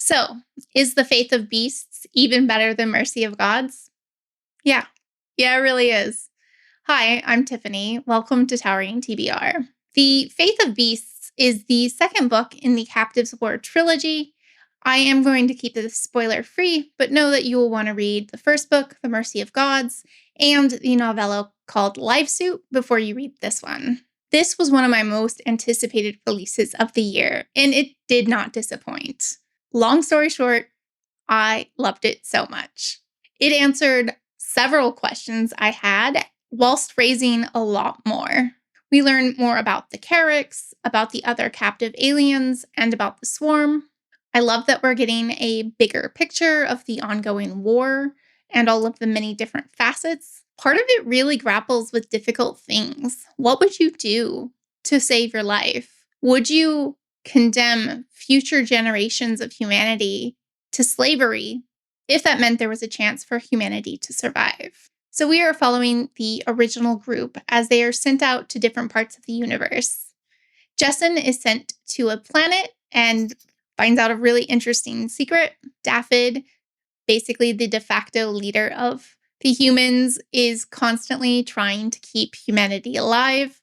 So, is the faith of beasts even better than mercy of gods? Yeah. Yeah, it really is. Hi, I'm Tiffany. Welcome to Towering TBR. The Faith of Beasts is the second book in the Captives War trilogy. I am going to keep this spoiler free, but know that you will want to read the first book, The Mercy of Gods, and the novella called Live Suit before you read this one. This was one of my most anticipated releases of the year, and it did not disappoint. Long story short, I loved it so much. It answered several questions I had whilst raising a lot more. We learn more about the Carricks, about the other captive aliens, and about the swarm. I love that we're getting a bigger picture of the ongoing war and all of the many different facets. Part of it really grapples with difficult things. What would you do to save your life? Would you condemn future generations of humanity to slavery if that meant there was a chance for humanity to survive? So we are following the original group as they are sent out to different parts of the universe. Jessen is sent to a planet and finds out a really interesting secret. Daphid, basically the de facto leader of the humans, is constantly trying to keep humanity alive.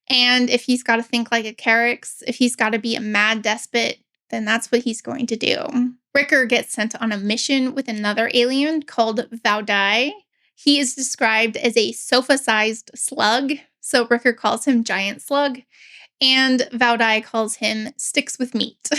And if he's got to think like a Carricks, if he's got to be a mad despot, then that's what he's going to do. Ricker gets sent on a mission with another alien called Vaudai. He is described as a sofa-sized slug, so Ricker calls him Giant Slug, and Vaudai calls him Sticks with Meat.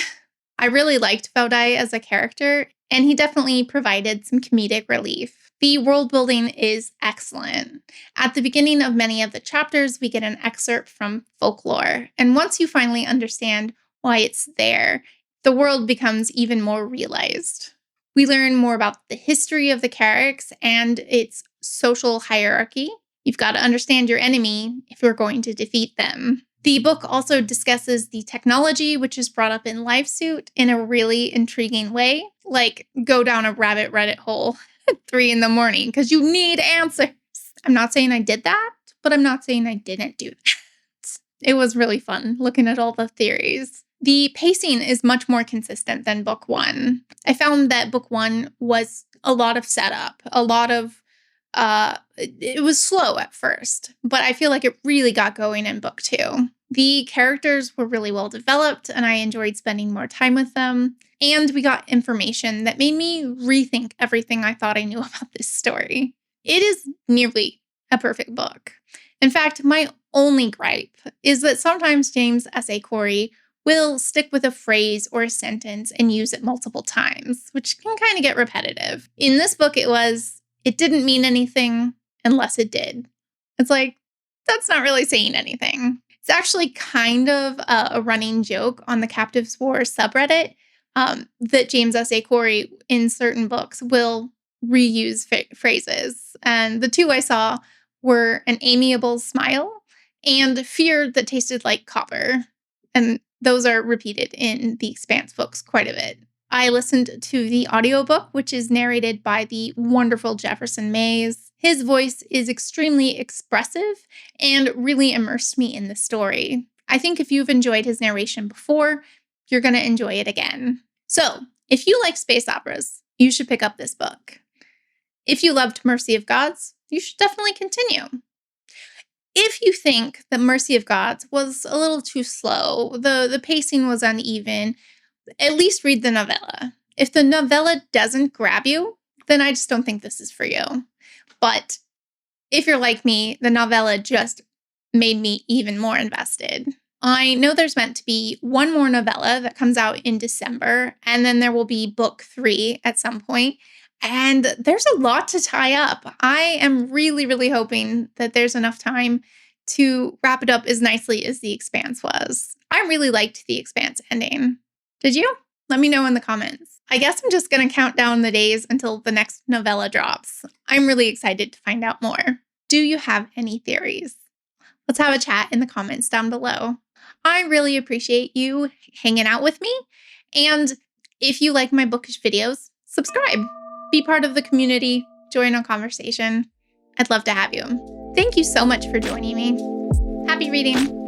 I really liked Vaudai as a character, and he definitely provided some comedic relief. The world building is excellent. At the beginning of many of the chapters, we get an excerpt from folklore, and once you finally understand why it's there, the world becomes even more realized. We learn more about the history of the Carricks and its social hierarchy. You've got to understand your enemy if you're going to defeat them. The book also discusses the technology, which is brought up in Live Suit in a really intriguing way. Like, go down a rabbit Reddit hole at 3 a.m. because you need answers. I'm not saying I did that, but I'm not saying I didn't do that. It was really fun looking at all the theories. The pacing is much more consistent than book one. I found that book one was a lot of setup, it was slow at first, but I feel like it really got going in book two. The characters were really well developed, and I enjoyed spending more time with them. And we got information that made me rethink everything I thought I knew about this story. It is nearly a perfect book. In fact, my only gripe is that sometimes James S.A. Corey will stick with a phrase or a sentence and use it multiple times, which can kind of get repetitive. In this book, it didn't mean anything unless it did. It's like, that's not really saying anything. It's actually kind of a running joke on the Captives War subreddit that James S.A. Corey in certain books will reuse phrases. And the two I saw were an amiable smile and fear that tasted like copper. And those are repeated in the Expanse books quite a bit. I listened to the audiobook, which is narrated by the wonderful Jefferson Mays. His voice is extremely expressive and really immersed me in the story. I think if you've enjoyed his narration before, you're going to enjoy it again. So, if you like space operas, you should pick up this book. If you loved Mercy of Gods, you should definitely continue. If you think that Mercy of Gods was a little too slow, the pacing was uneven, at least read the novella. If the novella doesn't grab you, then I just don't think this is for you. But if you're like me, the novella just made me even more invested. I know there's meant to be one more novella that comes out in December, and then there will be book 3 at some point. And there's a lot to tie up. I am really, really hoping that there's enough time to wrap it up as nicely as The Expanse was. I really liked The Expanse ending. Did you? Let me know in the comments. I guess I'm just going to count down the days until the next novella drops. I'm really excited to find out more. Do you have any theories? Let's have a chat in the comments down below. I really appreciate you hanging out with me. And if you like my bookish videos, subscribe. Be part of the community. Join our conversation. I'd love to have you. Thank you so much for joining me. Happy reading.